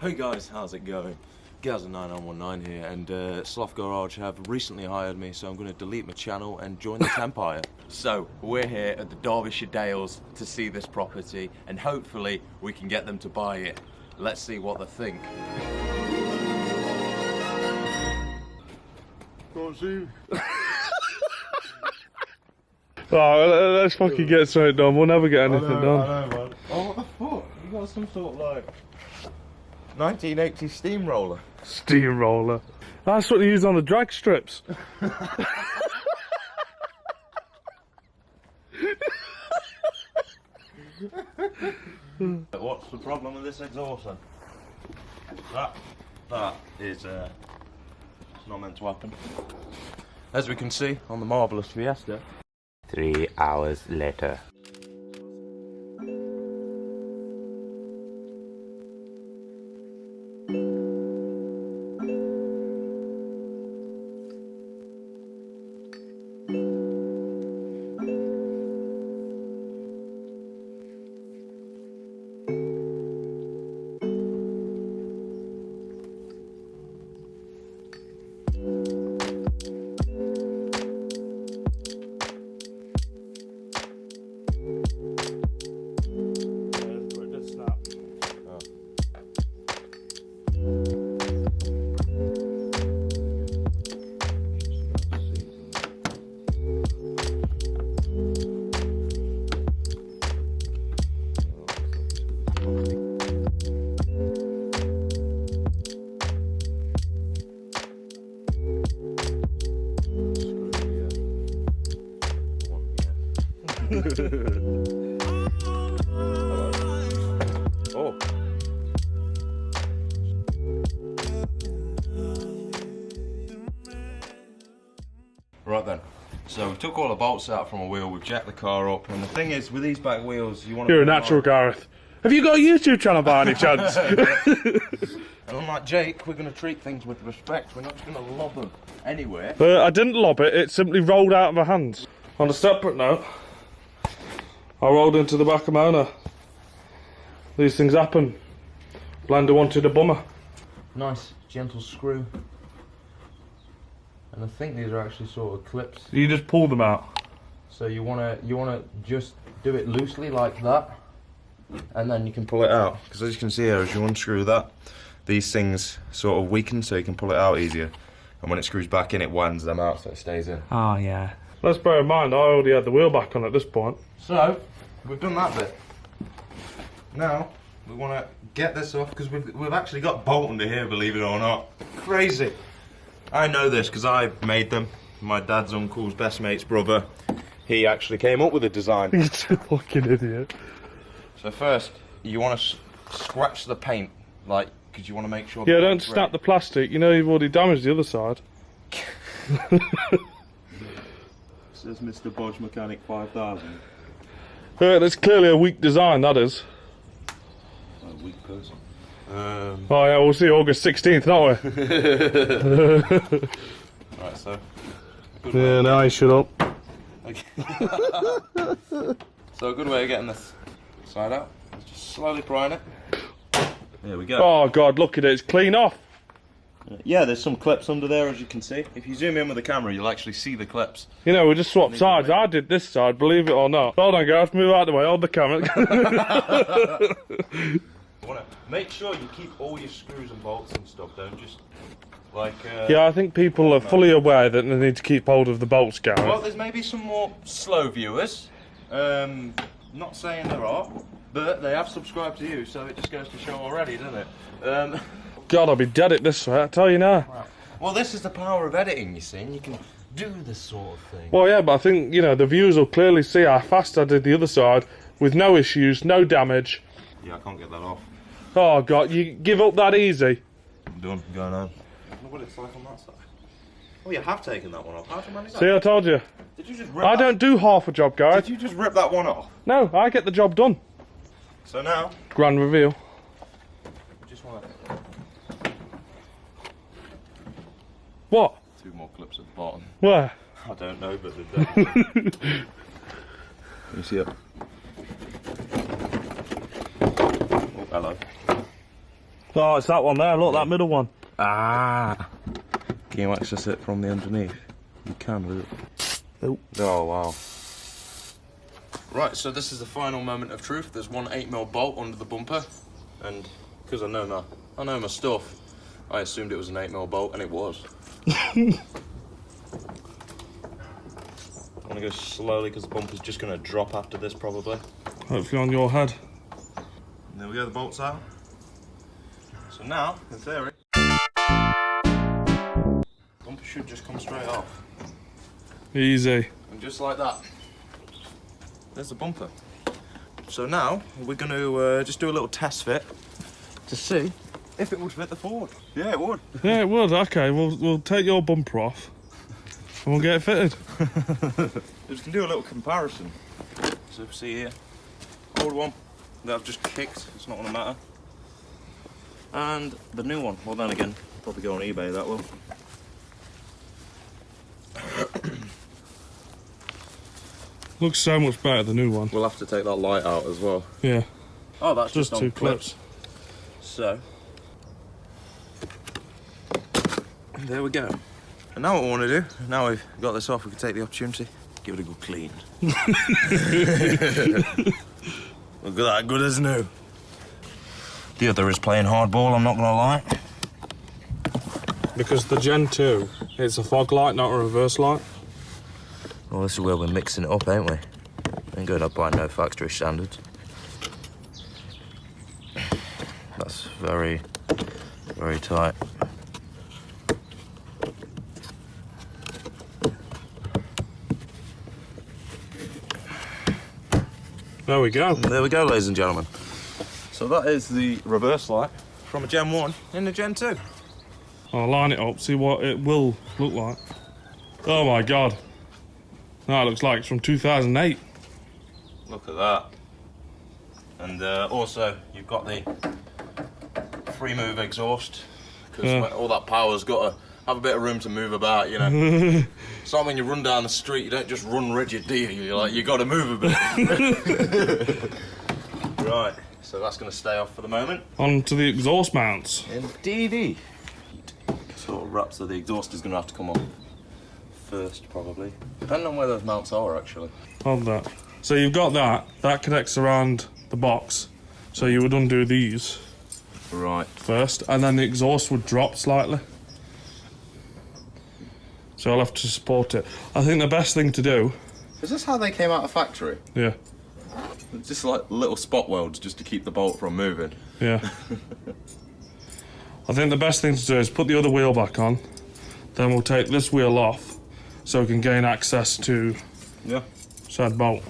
Hey guys, how's it going? Gaz919 here, and Slothgarage have recently hired me, so I'm going to delete my channel and join this empire. So, we're here at the Derbyshire Dales to see this property, and hopefully we can get them to buy it. Let's see what they think. Can't see. Oh, let's fucking get something done. We'll never get anything done. I know, man. Oh, what the fuck? You got some sort of like 1980s steamroller. Steamroller. That's what they use on the drag strips. What's the problem with this exhaust? That is it's not meant to happen. As we can see on the marvellous Fiesta. 3 hours later. Oh. Right then, so we took all the bolts out from a wheel, we've jacked the car up, and the thing is, with these back wheels, you want to... You're a natural, Gareth. Have you got a YouTube channel by any chance? And unlike Jake, we're going to treat things with respect, we're not just going to lob them anywhere. I didn't lob it, it simply rolled out of my hands. On a separate note, I rolled into the back of my owner. These things happen. Blender wanted a bummer. Nice, gentle screw. And I think these are actually sort of clips. You just pull them out. So you wanna just do it loosely like that, and then you can pull it out. Because as you can see here, as you unscrew that, these things sort of weaken, so you can pull it out easier. And when it screws back in, it winds them out, so it stays in. Oh yeah. Let's bear in mind, I already had the wheel back on at this point. So we've done that bit. Now we want to get this off because we've actually got bolt under here, believe it or not. Crazy. I know this because I made them. My dad's uncle's best mate's brother. He actually came up with the design. You're a fucking idiot. So first, you want to scratch the paint, like, because you want to make sure. Yeah, don't snap the plastic. You know you've already damaged the other side. Says Mr. Bodge Mechanic 5000. That's clearly a weak design, that is. A weak person. Oh yeah, we'll see August 16th, don't we? Right, so. Yeah, now you shut up. Okay. So a good way of getting this side out is just slowly prying it. There we go. Oh god, look at it, it's clean off. Yeah, there's some clips under there, as you can see. If you zoom in with the camera, you'll actually see the clips. You know, we just swapped sides. I did this side, believe it or not. Hold on, guys, move out of the way, hold the camera. You want to make sure you keep all your screws and bolts and stuff, don't just, like... Yeah, I think people are fully aware that they need to keep hold of the bolts, Gareth. Well, there's maybe some more slow viewers. Not saying there are, but they have subscribed to you, so it just goes to show already, doesn't it? God, I'll be dead at this way, I tell you now. Right. Well, this is the power of editing, you see, and you can do this sort of thing. Well, yeah, but I think, you know, the viewers will clearly see how fast I did the other side, with no issues, no damage. Yeah, I can't get that off. Oh, God, you give up that easy? I'm done, going on. Look what it's like on that side. Oh, you have taken that one off. How'd you manage that? See, I told you. Did you just rip I don't do half a job, Gareth. Did you just rip that one off? No, I get the job done. So now... Grand reveal. We just want to... What? 2 more clips at the bottom. Where? I don't know, but they're definitely... Let me see it. Oh, hello. Oh, it's that one there. Look, that middle one. Ah. Can you access it from the underneath? You can with it. Oh. Oh, wow. Right, so this is the final moment of truth. There's one 8mm bolt under the bumper, and because I know my stuff, I assumed it was an 8mm bolt, and it was. I'm gonna go slowly because the bumper's just gonna drop after this, probably. Hopefully on your head. And there we go, the bolt's out. So now, in theory, bumper should just come straight off. Easy. And just like that, there's the bumper. So now we're going to just do a little test fit to see if it would fit the Ford. Yeah, it would. Yeah, it would. Okay, we'll take your bumper off and we'll get it fitted. Just can do a little comparison. So see here, old one that I've just kicked, it's not gonna matter. And the new one, well then again, probably go on eBay, that will. Looks so much better, the new one. We'll have to take that light out as well. Yeah. Oh, that's Just on two clips. So, there we go. And now what we want to do, now we've got this off, we can take the opportunity, give it a good clean. Look at that, good as new. The other is playing hardball, I'm not going to lie. Because the Gen 2, it's a fog light, not a reverse light. Well, this is where we're mixing it up, ain't we? Ain't going up by no factory standards. That's very, very tight. There we go. There we go, ladies and gentlemen. So that is the reverse light from a Gen 1 in a Gen 2. I'll line it up, see what it will look like. Oh my god. That looks like it's from 2008. Look at that. And also, you've got the free move exhaust, because all that power's got to have a bit of room to move about, you know. It's like when you run down the street, you don't just run rigid, do you? You're like, you got to move a bit. Right, so that's going to stay off for the moment. On to the exhaust mounts. Indeedy. Sort of wraps of the exhaust is going to have to come off first, probably. Depending on where those mounts are, actually. On that. So you've got that connects around the box. So you would undo these Right. first, and then the exhaust would drop slightly. So I'll have to support it. I think the best thing to do... Is this how they came out of factory? Yeah. It's just like little spot welds just to keep the bolt from moving. Yeah. I think the best thing to do is put the other wheel back on, then we'll take this wheel off so we can gain access to said bolt.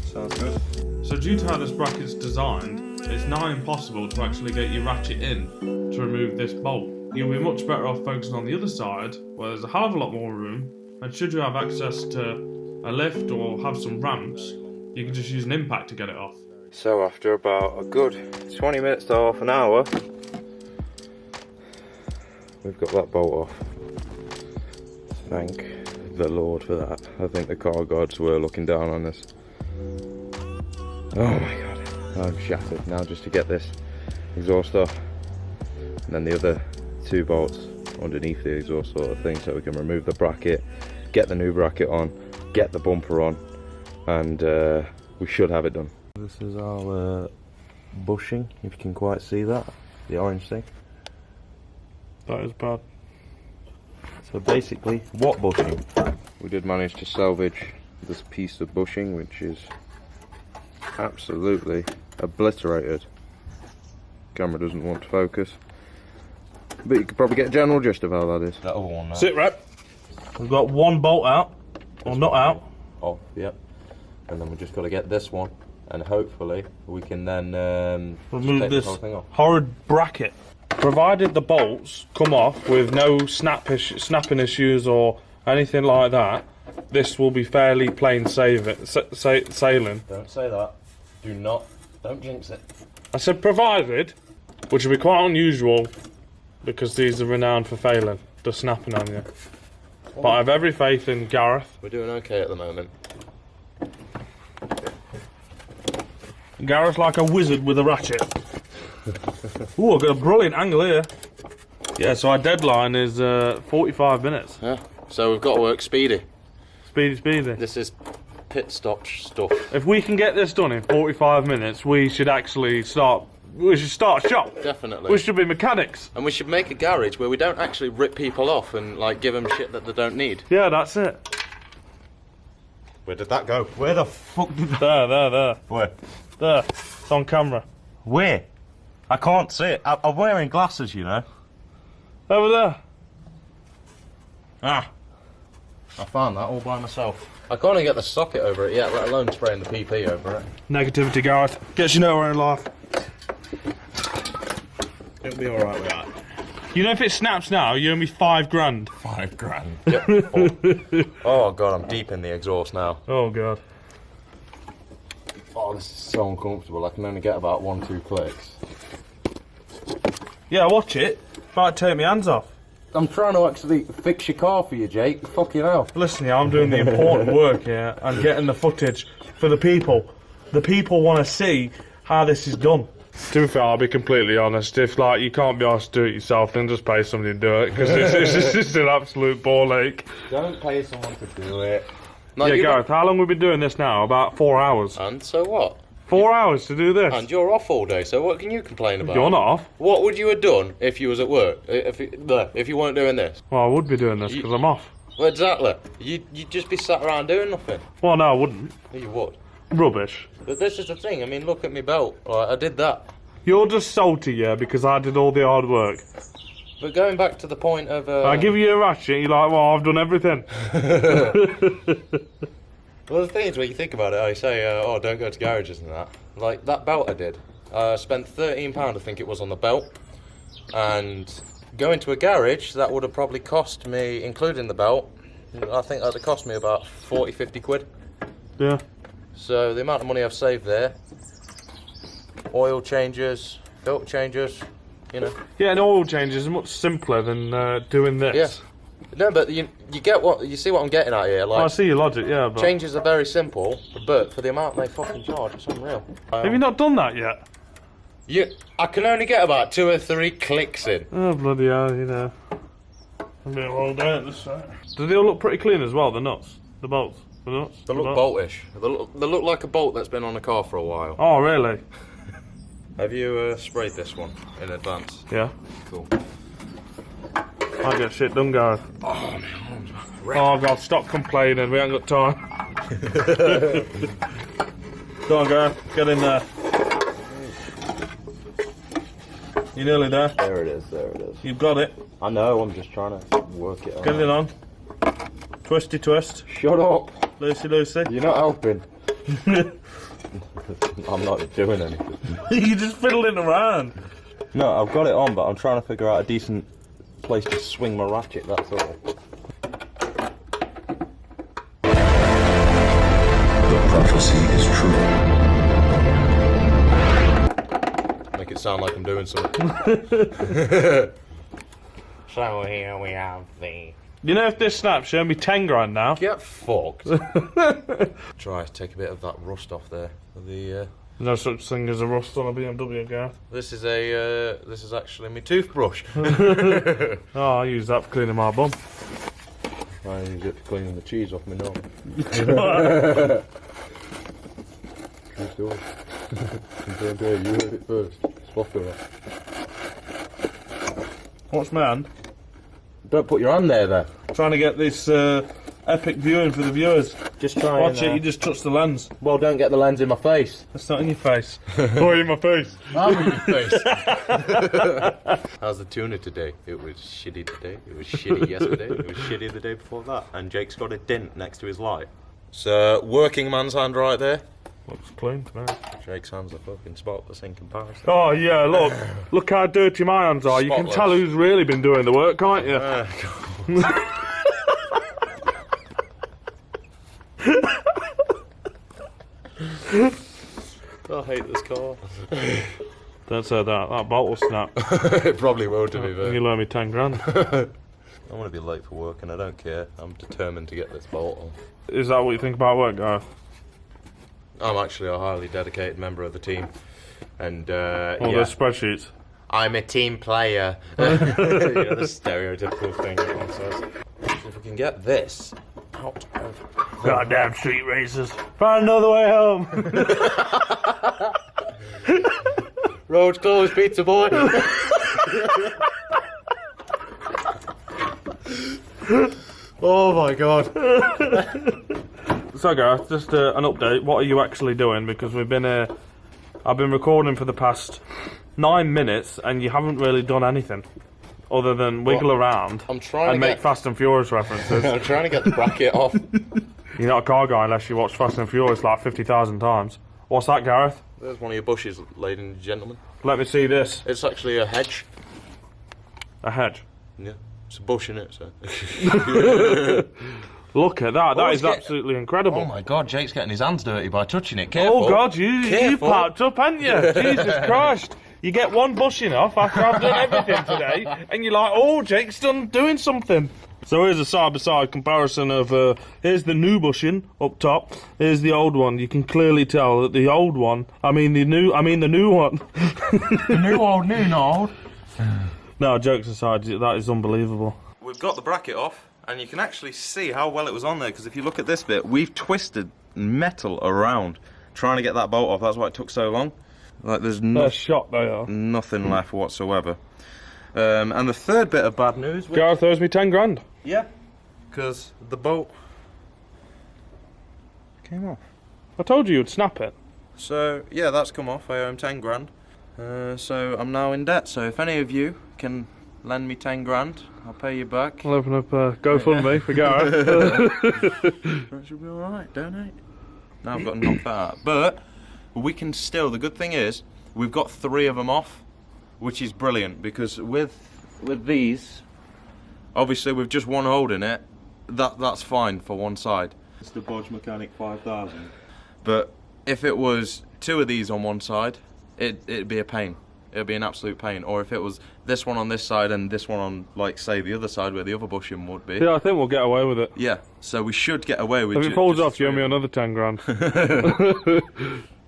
Sounds good. So due to how this bracket's designed, it's now impossible to actually get your ratchet in to remove this bolt. You'll be much better off focusing on the other side, where there's a hell of a lot more room, and should you have access to a lift or have some ramps, you can just use an impact to get it off. So after about a good 20 minutes to half an hour, we've got that bolt off. Thank the Lord for that. I think the car gods were looking down on us. Oh my god, I'm shattered now just to get this exhaust off. And then the other two bolts underneath the exhaust sort of thing, so we can remove the bracket, get the new bracket on, get the bumper on, and we should have it done. This is our bushing, if you can quite see that, the orange thing. That is bad. So basically, what bushing? We did manage to salvage this piece of bushing, which is absolutely obliterated. Camera doesn't want to focus, but you could probably get a general gist of how that is. That other one now. Sit rep. We've got one bolt out, or not out. Oh, yep. And then we just got to get this one, and hopefully we can then remove take this whole thing off. horrid bracket. Provided the bolts come off with no snapping issues or anything like that, this will be fairly plain sailing. Don't say that. Do not. Don't jinx it. I said provided, which would be quite unusual because these are renowned for failing, just snapping on you. But I have every faith in Gareth. We're doing okay at the moment. Gareth's like a wizard with a ratchet. Ooh, I've got a brilliant angle here. Yeah, so our deadline is 45 minutes. Yeah. So we've got to work speedy. Speedy. This is pit stop stuff. If we can get this done in 45 minutes, we should actually start. We should start a shop. Definitely. We should be mechanics. And we should make a garage where we don't actually rip people off and like give them shit that they don't need. Yeah, that's it. Where did that go? Where the fuck did that? There. Where? There. It's on camera. Where? I can't see it. I'm wearing glasses, you know. Over there. Ah. I found that all by myself. I can't even get the socket over it yet, let alone spraying the PP over it. Negativity, Gareth. Gets you nowhere in life. It'll be alright with that. You know, if it snaps now, you owe me $5 grand. $5 grand. Yep. Oh god, I'm deep in the exhaust now. Oh god. Oh, this is so uncomfortable. I can only get about 1-2 clicks. Yeah, watch it. Might take my hands off. I'm trying to actually fix your car for you, Jake. Fucking hell. Listen, yeah, I'm doing the important work here and getting the footage for the people. The people want to see how this is done. To be fair, I'll be completely honest. If like you can't be asked to do it yourself, then just pay somebody to do it because it's just an absolute ball ache. Don't pay someone to do it. No, Yeah, Gareth, how long have we been doing this now? About 4 hours. And so what? 4 hours to do this. And you're off all day, so what can you complain about? You're not off. What would you have done if you was at work? If you weren't doing this? Well, I would be doing this because I'm off. Well, exactly. You'd just be sat around doing nothing. Well, no, I wouldn't. You would. Rubbish. But this is the thing. I mean, look at me belt. Right, I did that. You're just salty, yeah, because I did all the hard work. But going back to the point of... I give you a ratchet, you're like, well, I've done everything. Well, the thing is, when you think about it, I say, oh, don't go to garages and that. Like, that belt I did, I spent £13, I think it was, on the belt. And going to a garage, that would have probably cost me, including the belt, I think that would have cost me about 40, 50 quid. Yeah. So the amount of money I've saved there, oil changes, filter changes, you know. Yeah, an oil change is much simpler than doing this. Yeah. No, but you get what you see what I'm getting at here. Like, I see your logic, yeah, but... changes are very simple, but for the amount they fucking charge, it's unreal. Have you not done that yet? I can only get about 2 or 3 clicks in. Oh, bloody hell, you know. I'm being all day at this side. Do they all look pretty clean as well, the nuts? The bolts? The nuts? They look boltish. They look like a bolt that's been on a car for a while. Oh, really? Have you sprayed this one in advance? Yeah. Cool. I get shit done, Gareth. Oh, man. Oh, God, stop complaining. We ain't got time. Go on, Gareth. Get in there. You nearly there? There it is. You've got it. I know, I'm just trying to work it out. Get it on. Twisty twist. Shut up. Loosey loosey. You're not helping. I'm not doing anything. You're just fiddling around. No, I've got it on, but I'm trying to figure out a decent place to swing my ratchet, that's all. The prophecy is true. Make it sound like I'm doing something. So here we have the... You know, if this snaps, show me 10 grand now. Get fucked. Try to take a bit of that rust off there. No such thing as a rust on a BMW, Gareth. This is actually my toothbrush. Oh, I use that for cleaning my bum. I use it for cleaning the cheese off my nose. True story. You heard it first. Slothgarage. What's my hand? Don't put your hand there. Trying to get this epic viewing for the viewers. Just try Watch it, you just touch the lens. Well, don't get the lens in my face. That's not in your face. Oh, in my face. I'm in your face. How's the tuna today? It was shitty today. It was shitty yesterday. It was shitty the day before that. And Jake's got a dent next to his light. It's a working man's hand right there. Looks clean to me. Jake's hands are fucking spotless in comparison. Oh, yeah, look how dirty my hands are. You can Spotless. tell who's really been doing the work, can't you? I hate this car. Don't say that. That bolt will snap. It probably will, to be fair. You'll owe me 10 grand. I want to be late for work and I don't care. I'm determined to get this bolt on. Is that what you think about work, Gareth? I'm actually a highly dedicated member of the team. And All yeah, those spreadsheets. I'm a team player. You know, the stereotypical thing everyone says. So if we can get this out of Goddamn street racers. Find another way home. roads closed, pizza boy. Oh my god. So Gareth, just an update. What are you actually doing? Because I've been recording for the past 9 minutes, and you haven't really done anything other than wiggle around I'm trying and to make get... Fast and Furious references. I'm trying to get the bracket off. You're not a car guy unless you watch Fast and Furious like 50,000 times. What's that, Gareth? There's one of your bushes, ladies and gentlemen. Let me see this. It's actually a hedge. A hedge. Yeah, it's a bush in it, so. Look at that. That is it's absolutely incredible. Oh my god, Jake's getting his hands dirty by touching it. Careful. Oh God, you Careful. packed up, haven't you? Jesus Christ. You get one bushing off after I've done everything today, and you're like, oh, Jake's done doing something. So here's a side-by-side comparison of, here's the new bushing up top, here's the old one. You can clearly tell that the old one, the new one. The new old. No, jokes aside, that is unbelievable. We've got the bracket off, and you can actually see how well it was on there, because if you look at this bit, we've twisted metal around trying to get that bolt off. That's why it took so long. Like, there's They're shot, they are. nothing left whatsoever. And the third bit of bad news... Gareth owes me 10 grand. Yeah, because the bolt came off. I told you you'd snap it. So, yeah, that's come off. I owe him 10 grand. So I'm now in debt. So if any of you can lend me 10 grand, I'll pay you back. I'll open up GoFundMe for Gareth. That should be alright, donate. Now I've got to knock that out. But we can still, the good thing is, we've got 3 of them off, which is brilliant, because with these, obviously with just one hole in it, that's fine for one side. It's the Bodge Mechanic 5000. But if it was 2 of these on one side, it'd be a pain. It'd be an absolute pain. Or if it was this one on this side and this one on, like, say, the other side where the other bushing would be. Yeah, I think we'll get away with it. Yeah, so we should get away with it. If it falls off, you owe me another 10 grand.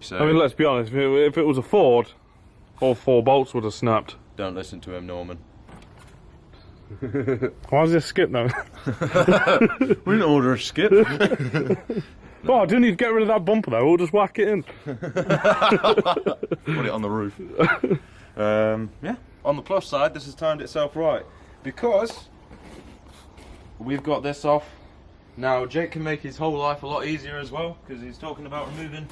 So, I mean, let's be honest, if it was a Ford, all 4 bolts would have snapped. don't listen to him, Norman. Why is this skip now? We didn't order a skip. Oh, I do need to get rid of that bumper though, we'll just whack it in. Put it on the roof. Yeah. On the plus side, this has timed itself right, because we've got this off. Now Jake can make his whole life a lot easier as well, because he's talking about removing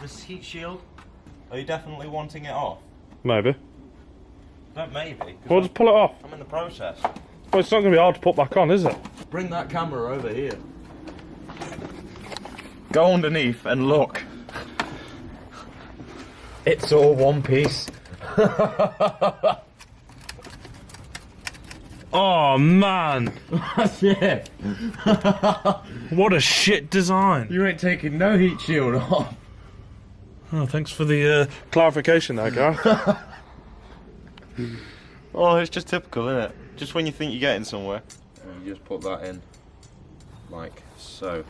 this heat shield. Are you definitely wanting it off? Maybe. Don't maybe. 'Cause Well, just pull it off. I'm in the process. Well, it's not going to be hard to put back on, is it? Bring that camera over here. Go underneath and look. It's all one piece. Oh, man. That's it. What a shit design. You ain't taking no heat shield off. Oh, thanks for the clarification there, Gareth. Oh, it's just typical, isn't it? Just when you think you're getting somewhere. And you just put that in, like so.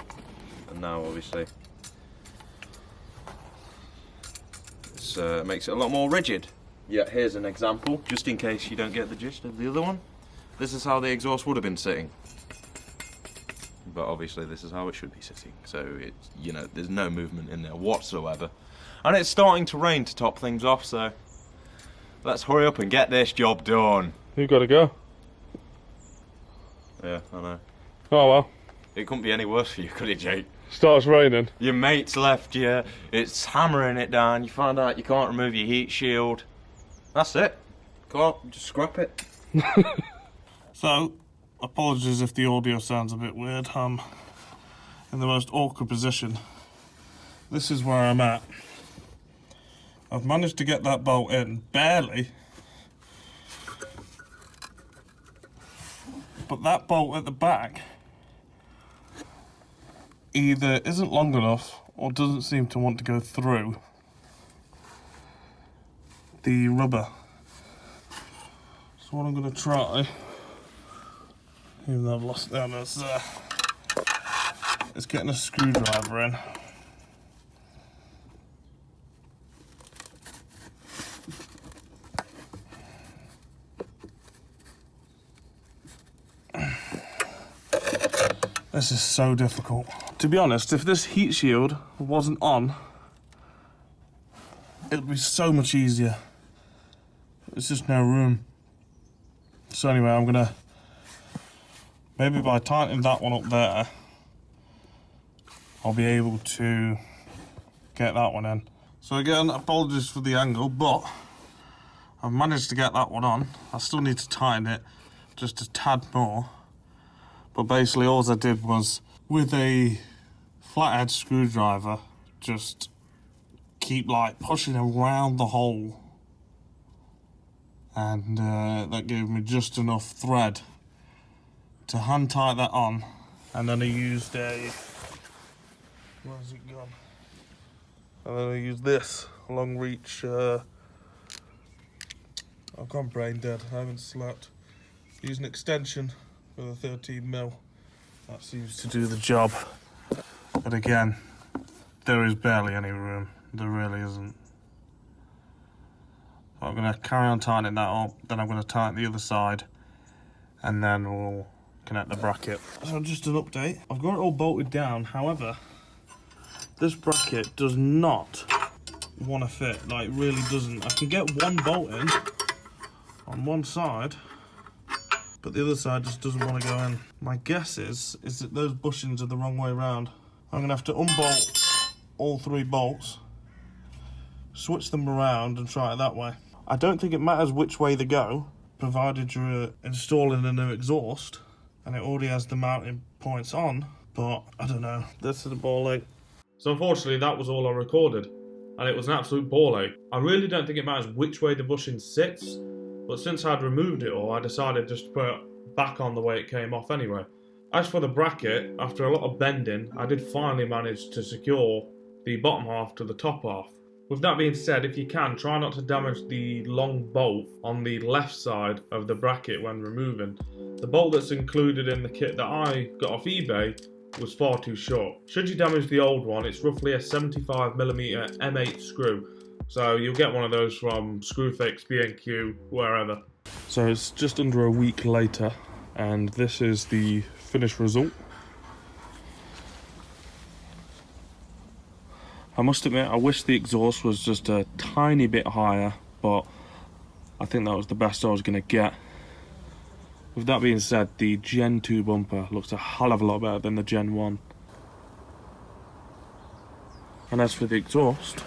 And now, obviously, it makes it a lot more rigid. Yeah, here's an example, just in case you don't get the gist of the other one. This is how the exhaust would have been sitting. But obviously this is how it should be sitting. So it's, you know, there's no movement in there whatsoever. And it's starting to rain to top things off, so let's hurry up and get this job done. You've got to go. Yeah, I know. Oh, well. It couldn't be any worse for you, could it, Jake? Starts raining. Your mate's left you, it's hammering it down, you find out you can't remove your heat shield. That's it. Can't, just scrap it. So, apologies if the audio sounds a bit weird. I'm in the most awkward position. This is where I'm at. I've managed to get that bolt in, barely. But that bolt at the back either isn't long enough or doesn't seem to want to go through the rubber. So what I'm going to try, even though I've lost down, is getting a screwdriver in. This is so difficult. To be honest, if this heat shield wasn't on, it would be so much easier. There's just no room. So anyway, I'm gonna, maybe by tightening that one up there, I'll be able to get that one in. So again, apologies for the angle, but I've managed to get that one on. I still need to tighten it just a tad more. But basically all I did was, with a flathead screwdriver, just keep like pushing around the hole. And that gave me just enough thread to hand tight that on. And then I used a, where's it gone? And then I used this long reach, I've gone brain dead, I haven't slept. Use an extension with a 13mm. That seems to do the job. But again, there is barely any room. There really isn't. I'm going to carry on tightening that up, then I'm going to tighten the other side, and then we'll connect the bracket. So just an update. I've got it all bolted down, however, this bracket does not want to fit, like really doesn't. I can get one bolt in on one side, but the other side just doesn't want to go in. My guess is that those bushings are the wrong way around. I'm going to have to unbolt all 3 bolts, switch them around and try it that way. I don't think it matters which way they go, provided you're installing a new exhaust and it already has the mounting points on, but I don't know. This is a ball ache. So unfortunately that was all I recorded, and it was an absolute ball ache. I really don't think it matters which way the bushing sits, but since I'd removed it all, I decided just to put it back on the way it came off anyway. As for the bracket, after a lot of bending, I did finally manage to secure the bottom half to the top half. With that being said, if you can, try not to damage the long bolt on the left side of the bracket when removing. The bolt that's included in the kit that I got off eBay was far too short. Should you damage the old one, it's roughly a 75mm M8 screw. So you'll get one of those from Screwfix, B&Q, wherever. So it's just under a week later, and this is the finished result. I must admit, I wish the exhaust was just a tiny bit higher, but I think that was the best I was going to get. With that being said, the Gen 2 bumper looks a hell of a lot better than the Gen 1. And as for the exhaust,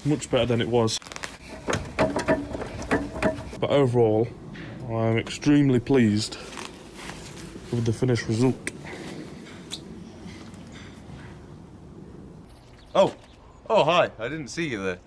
much better than it was. But overall, I'm extremely pleased with the finished result. Oh, hi, I didn't see you there.